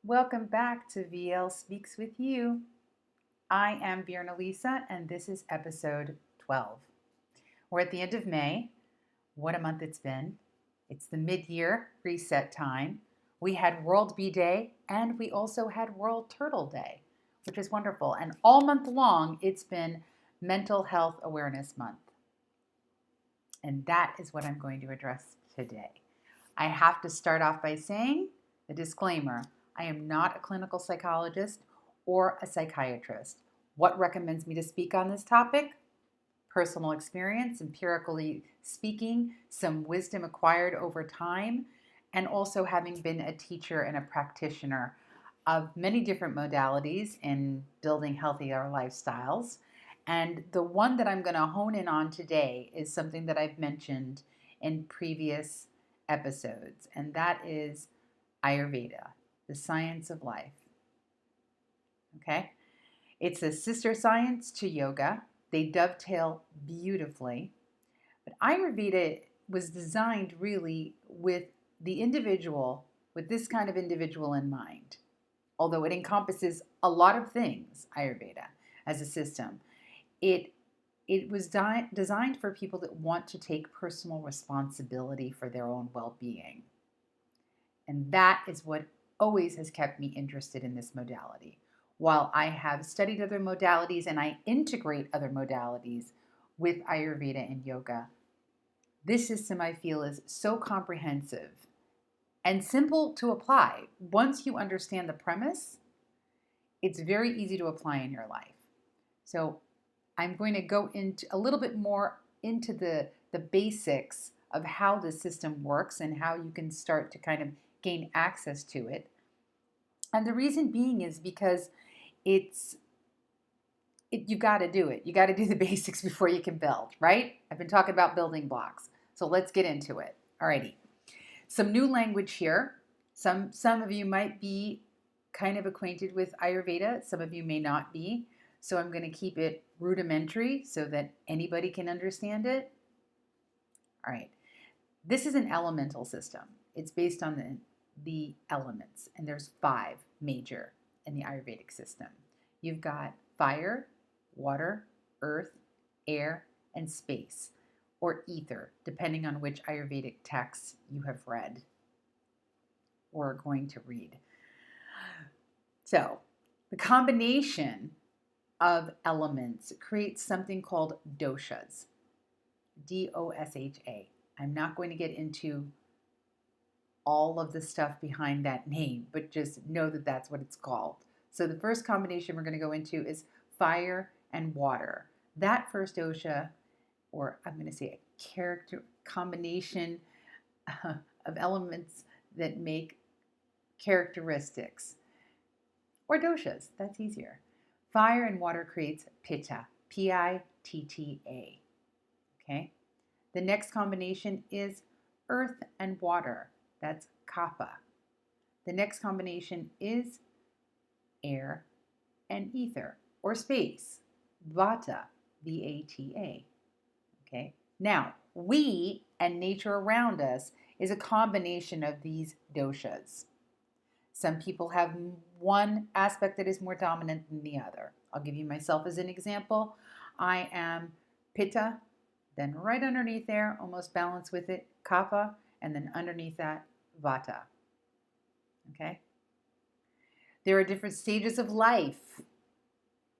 Welcome back to VL Speaks with You. I am Bjorn Elisa, and this is episode 12. We're at the end of May. What a month it's been. It's the mid-year reset time. We had World Bee Day, and we also had World Turtle Day, which is wonderful. And all month long, it's been Mental Health Awareness Month. And that is what I'm going to address today. I have to start off by saying the disclaimer. I am not a clinical psychologist or a psychiatrist. What recommends me to speak on this topic? Personal experience, empirically speaking, some wisdom acquired over time, and also having been a teacher and a practitioner of many different modalities in building healthier lifestyles. And the one that I'm going to hone in on today is something that I've mentioned in previous episodes, and that is Ayurveda, the science of life. Okay? It's a sister science to yoga. They dovetail beautifully. But Ayurveda was designed really with the individual, with this kind of individual in mind. Although it encompasses a lot of things, Ayurveda, as a system. It was designed for people that want to take personal responsibility for their own well-being. And that is what always has kept me interested in this modality. While I have studied other modalities and I integrate other modalities with Ayurveda and yoga, this system I feel is so comprehensive and simple to apply. Once you understand the premise, it's very easy to apply in your life. So I'm going to go into a little bit more into the basics of how the system works and how you can start to kind of gain access to it. And the reason being is because you got to do it. You got to do the basics before you can build, right? I've been talking about building blocks. So let's get into it. Alrighty. Some new language here. Some of you might be kind of acquainted with Ayurveda. Some of you may not be. So I'm going to keep it rudimentary so that anybody can understand it. All right. This is an elemental system. It's based on the elements, and there's 5 major in the Ayurvedic system. You've got fire, water, earth, air, and space, or ether, depending on which Ayurvedic texts you have read or are going to read. So the combination of elements creates something called doshas, D-O-S-H-A. I'm not going to get into all of the stuff behind that name, but just know that that's what it's called. So the first combination we're going to go into is fire and water. That first dosha, or I'm going to say a character combination of elements that make characteristics, or doshas, that's easier. Fire and water creates pitta, P-I-T-T-A. Okay? The next combination is earth and water. That's kapha. The next combination is air and ether, or space, vata, V-A-T-A. Okay? Now, we and nature around us is a combination of these doshas. Some people have one aspect that is more dominant than the other. I'll give you myself as an example. I am pitta, then right underneath there, almost balanced with it, kapha, and then underneath that, vata. Okay? There are different stages of life,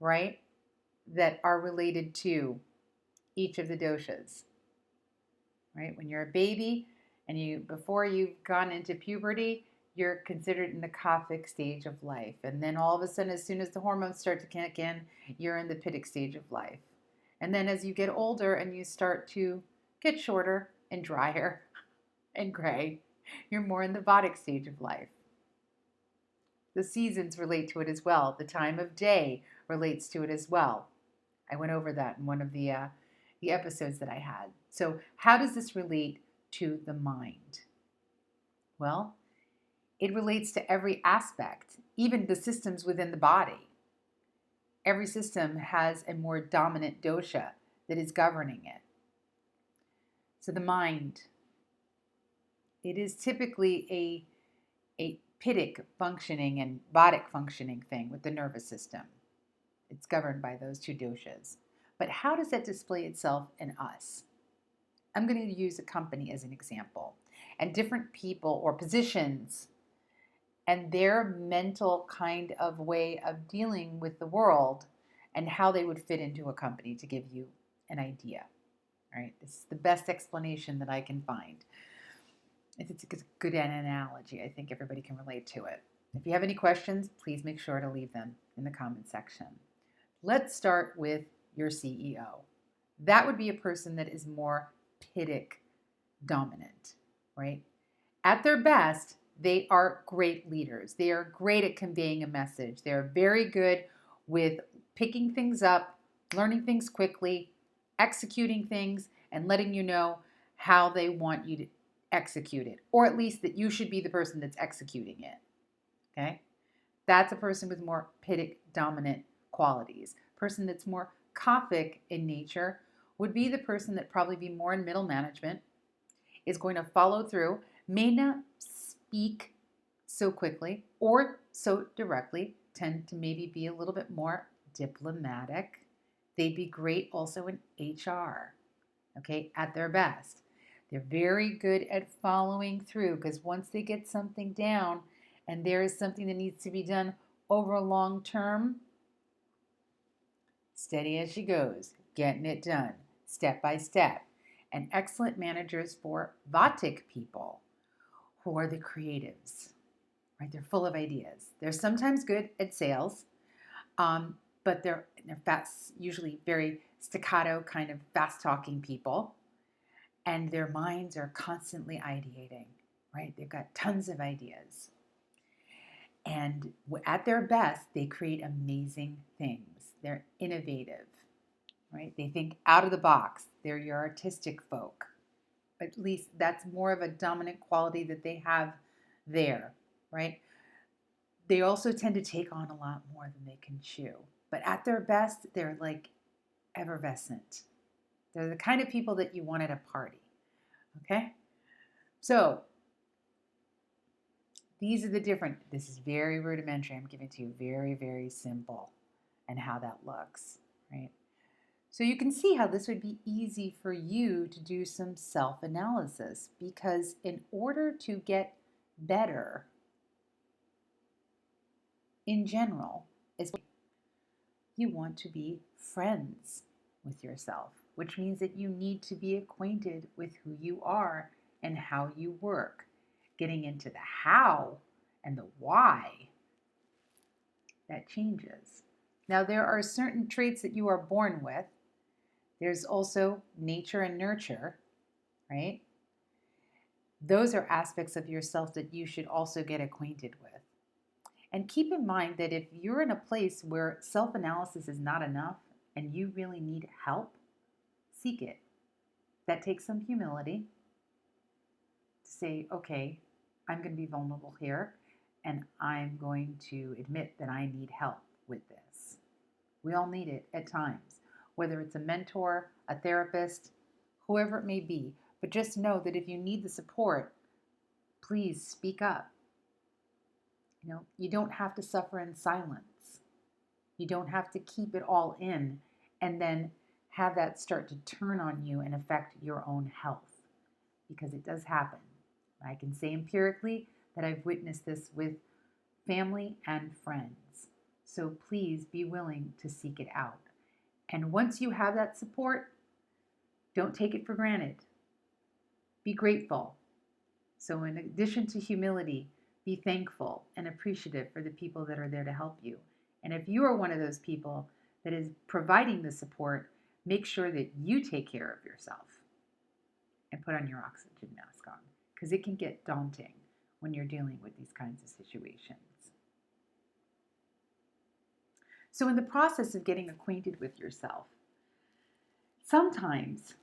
right, that are related to each of the doshas. Right? When you're a baby and before you've gone into puberty, you're considered in the kaphic stage of life. And then all of a sudden, as soon as the hormones start to kick in, you're in the pittic stage of life. And then as you get older and you start to get shorter and drier and gray, you're more in the vedic stage of life. The seasons relate to it as well. The time of day relates to it as well. I went over that in one of the episodes that I had. So how does this relate to the mind? Well, it relates to every aspect, even the systems within the body. Every system has a more dominant dosha that is governing it. So the mind, it is typically a pitic functioning and bodic functioning thing with the nervous system. It's governed by those two doshas. But how does that display itself in us? I'm going to use a company as an example, and different people or positions and their mental kind of way of dealing with the world and how they would fit into a company to give you an idea. All right, this is the best explanation that I can find. It's a good analogy. I think everybody can relate to it. If you have any questions, please make sure to leave them in the comment section. Let's start with your CEO. That would be a person that is more pitic dominant, right? At their best, they are great leaders. They are great at conveying a message. They're very good with picking things up, learning things quickly, executing things, and letting you know how they want you to execute it, or at least that you should be the person that's executing it. Okay? That's a person with more pitic dominant qualities. Person that's more Kaphic in nature would be the person that probably be more in middle management, is going to follow through, may not speak so quickly or so directly, tend to maybe be a little bit more diplomatic. They'd be great also in HR, okay, at their best. They're very good at following through because once they get something down and there is something that needs to be done over a long term, steady as she goes, getting it done, step by step. And excellent managers for Vatic people who are the creatives, right? They're full of ideas. They're sometimes good at sales, but they're fast, usually very staccato, kind of fast-talking people. And their minds are constantly ideating, right? They've got tons of ideas. And at their best, they create amazing things. They're innovative, right? They think out of the box. They're your artistic folk. At least that's more of a dominant quality that they have there, right? They also tend to take on a lot more than they can chew. But at their best, they're like effervescent. They're the kind of people that you want at a party, okay? So these are the different, this is very rudimentary. I'm giving it to you very, very simple and how that looks, right? So you can see how this would be easy for you to do some self-analysis, because in order to get better in general, you want to be friends with yourself, which means that you need to be acquainted with who you are and how you work. Getting into the how and the why, that changes. Now, there are certain traits that you are born with. There's also nature and nurture, right? Those are aspects of yourself that you should also get acquainted with. And keep in mind that if you're in a place where self-analysis is not enough and you really need help, seek it. That takes some humility to say, okay, I'm going to be vulnerable here and I'm going to admit that I need help with this. We all need it at times, whether it's a mentor, a therapist, whoever it may be. But just know that if you need the support, please speak up. You know, you don't have to suffer in silence. You don't have to keep it all in and then have that start to turn on you and affect your own health, because it does happen. I can say empirically that I've witnessed this with family and friends. So please be willing to seek it out. And once you have that support, don't take it for granted. Be grateful. So in addition to humility, be thankful and appreciative for the people that are there to help you. And if you are one of those people that is providing the support, make sure that you take care of yourself and put on your oxygen mask on, because it can get daunting when you're dealing with these kinds of situations. So in the process of getting acquainted with yourself, sometimes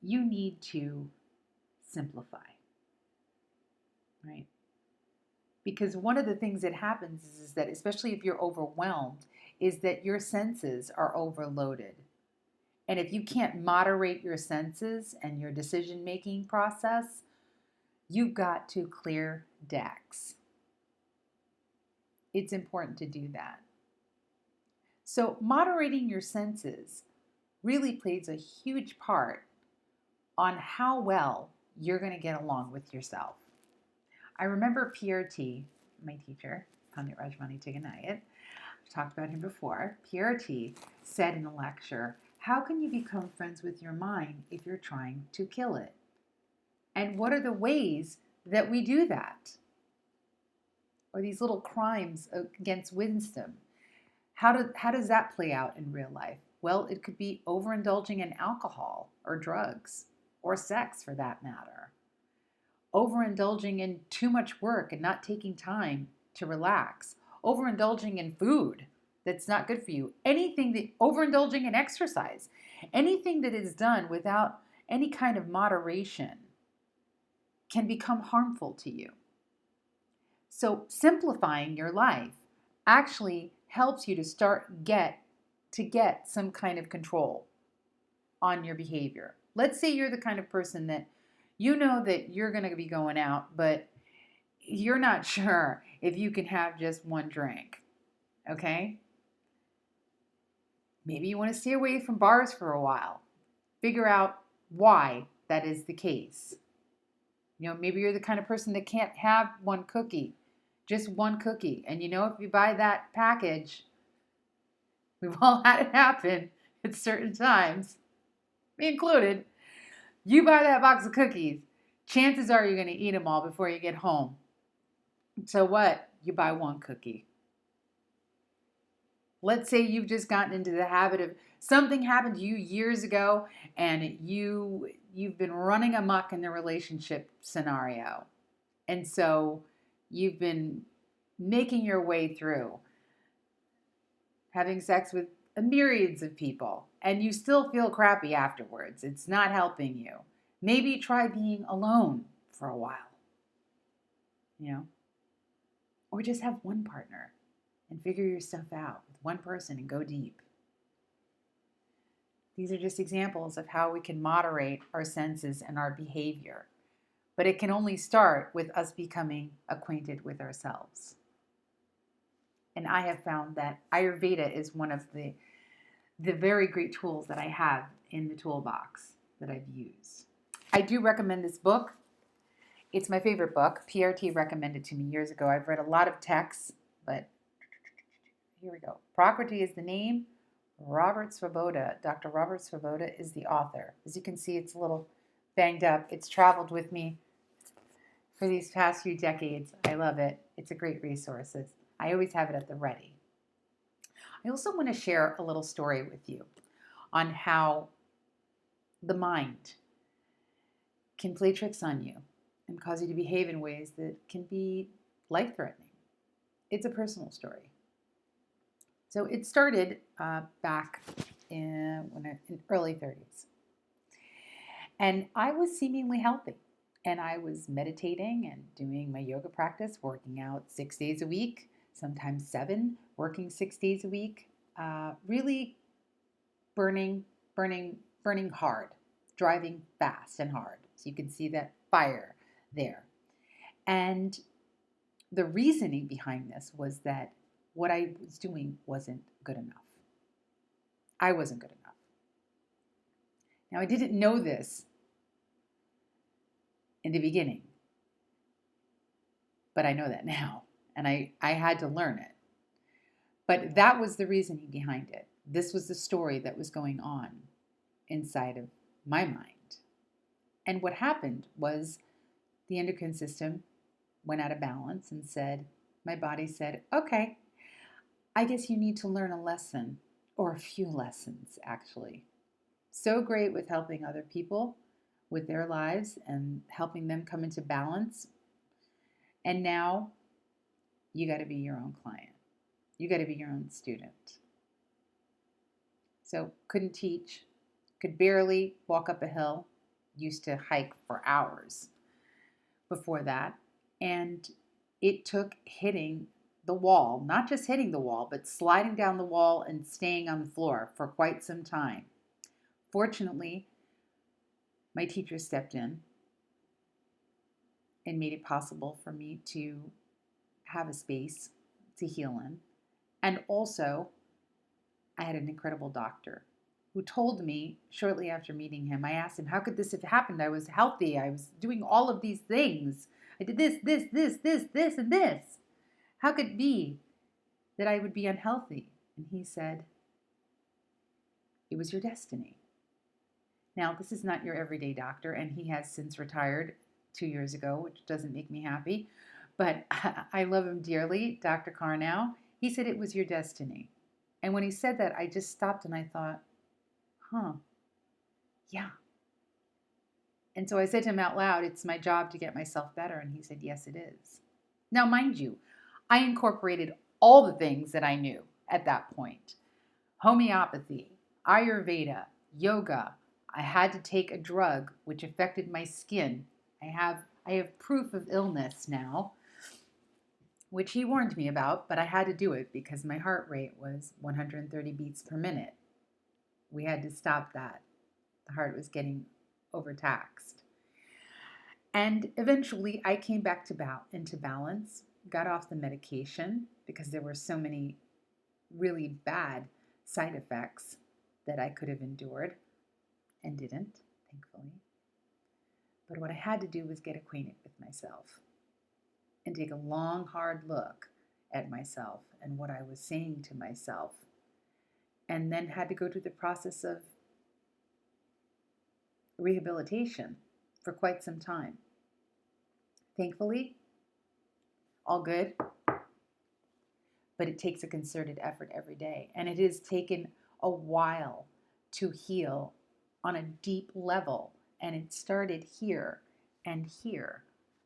you need to simplify, right? Because one of the things that happens is that, especially if you're overwhelmed, is that your senses are overloaded. And if you can't moderate your senses and your decision-making process, you've got to clear decks. it's important to do that. So moderating your senses really plays a huge part on how well you're going to get along with yourself. I remember PRT, my teacher, Pandit Rajmani Tiganayat, I've talked about him before. PRT said in a lecture, how can you become friends with your mind if you're trying to kill it? And what are the ways that we do that? Or these little crimes against wisdom. How does that play out in real life? Well, it could be overindulging in alcohol or drugs or sex for that matter. Overindulging in too much work and not taking time to relax. Overindulging in food that's not good for you. Overindulging in exercise. Anything that is done without any kind of moderation can become harmful to you. So simplifying your life actually helps you to get some kind of control on your behavior. Let's say you're the kind of person that you know that you're going to be going out, but you're not sure if you can have just one drink. Okay? Maybe you want to stay away from bars for a while. Figure out why that is the case. Maybe you're the kind of person that can't have one cookie, just one cookie. And if you buy that package, we've all had it happen at certain times, me included. You buy that box of cookies, chances are you're going to eat them all before you get home. So what? You buy one cookie. Let's say you've just gotten into the habit of something happened to you years ago and you've been running amok in the relationship scenario. And so you've been making your way through having sex with myriads of people and you still feel crappy afterwards. It's not helping you. Maybe try being alone for a while, or just have one partner and figure your stuff out with one person and go deep. These are just examples of how we can moderate our senses and our behavior. But it can only start with us becoming acquainted with ourselves. And I have found that Ayurveda is one of the very great tools that I have in the toolbox that I've used. I do recommend this book. It's my favorite book. PRT recommended to me years ago. I've read a lot of texts, but here we go. Prakriti is the name. Robert Svoboda, Dr. Robert Svoboda is the author. As you can see, it's a little banged up. It's traveled with me for these past few decades. I love it. It's a great resource. I always have it at the ready. I also want to share a little story with you on how the mind can play tricks on you and cause you to behave in ways that can be life-threatening. It's a personal story. So it started back in early 30s. And I was seemingly healthy. And I was meditating and doing my yoga practice, working out 6 days a week, sometimes 7, working 6 days a week, really burning hard, driving fast and hard. So you can see that fire there. And the reasoning behind this was that what I was doing wasn't good enough. I wasn't good enough. Now, I didn't know this in the beginning, but I know that now, and I had to learn it. But that was the reasoning behind it. This was the story that was going on inside of my mind. And what happened was the endocrine system went out of balance and my body said, okay, I guess you need to learn a lesson, or a few lessons, actually. So great with helping other people with their lives and helping them come into balance. And now you got to be your own client. You got to be your own student. So couldn't teach, could barely walk up a hill, used to hike for hours before that. And it took hitting the wall, not just hitting the wall, but sliding down the wall and staying on the floor for quite some time. Fortunately, my teacher stepped in and made it possible for me to have a space to heal in. And also, I had an incredible doctor who told me shortly after meeting him, I asked him, how could this have happened? I was healthy. I was doing all of these things. I did this, and this. How could it be that I would be unhealthy? And he said, it was your destiny. Now, this is not your everyday doctor, and he has since retired 2 years ago, which doesn't make me happy, but I love him dearly, Dr. Carnow. He said it was your destiny. And when he said that, I just stopped and I thought, yeah. And so I said to him out loud, it's my job to get myself better. And he said, yes, it is. Now, mind you, I incorporated all the things that I knew at that point. Homeopathy, Ayurveda, yoga. I had to take a drug which affected my skin. I have proof of illness now, which he warned me about, but I had to do it because my heart rate was 130 beats per minute. We had to stop that. The heart was getting overtaxed. And eventually I came back into balance, got off the medication because there were so many really bad side effects that I could have endured and didn't, thankfully. But what I had to do was get acquainted with myself and take a long, hard look at myself and what I was saying to myself, and then had to go through the process of rehabilitation for quite some time. Thankfully, all good, but it takes a concerted effort every day. And it has taken a while to heal on a deep level. And it started here and here.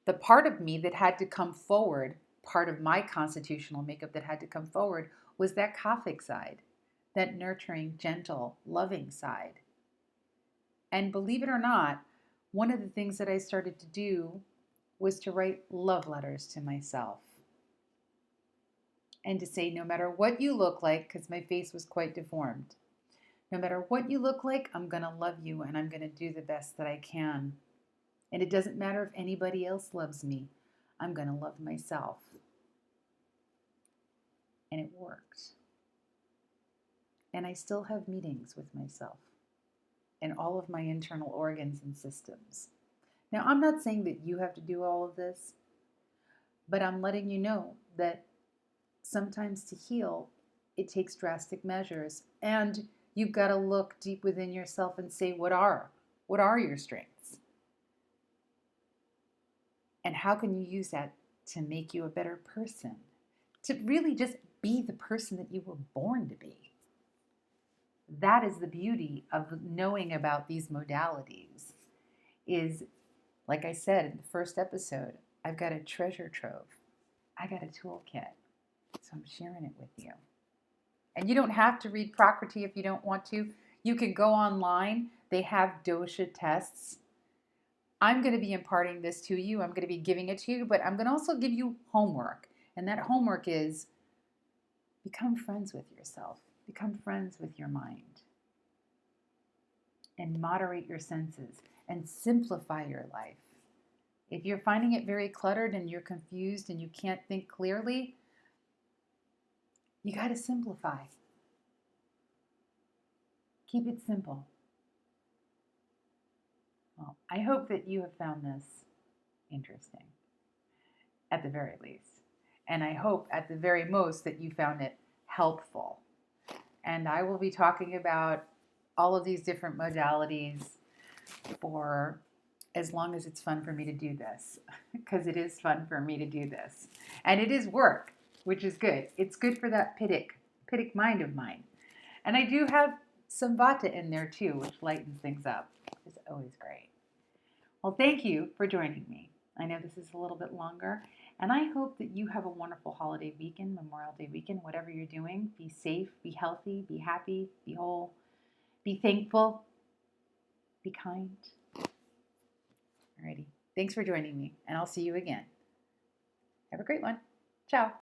The part of me that had to come forward, part of my constitutional makeup that had to come forward, was that Kaphic side, that nurturing, gentle, loving side. And believe it or not, one of the things that I started to do was to write love letters to myself. And to say, no matter what you look like, because my face was quite deformed, no matter what you look like, I'm going to love you and I'm going to do the best that I can. And it doesn't matter if anybody else loves me. I'm going to love myself. And it worked. And I still have meetings with myself and all of my internal organs and systems. Now, I'm not saying that you have to do all of this, but I'm letting you know that sometimes to heal, it takes drastic measures. And you've got to look deep within yourself and say, what are your strengths? And how can you use that to make you a better person? To really just be the person that you were born to be. That is the beauty of knowing about these modalities. Is, like I said in the first episode, I've got a treasure trove. I got a toolkit. So I'm sharing it with you. And you don't have to read Prakriti if you don't want to. You can go online. They have dosha tests. I'm going to be imparting this to you. I'm going to be giving it to you, but I'm going to also give you homework. And that homework is become friends with yourself. Become friends with your mind. And moderate your senses. And simplify your life. If you're finding it very cluttered and you're confused and you can't think clearly, you got to simplify. Keep it simple. Well, I hope that you have found this interesting, at the very least. And I hope at the very most that you found it helpful. And I will be talking about all of these different modalities for as long as it's fun for me to do this, because it is fun for me to do this. And it is work, which is good. It's good for that pitic mind of mine. And I do have some vata in there too, which lightens things up. It's always great. Well, thank you for joining me. I know this is a little bit longer, and I hope that you have a wonderful holiday weekend, Memorial Day weekend, whatever you're doing. Be safe, be healthy, be happy, be whole, be thankful, be kind. Alrighty. Thanks for joining me, and I'll see you again. Have a great one. Ciao.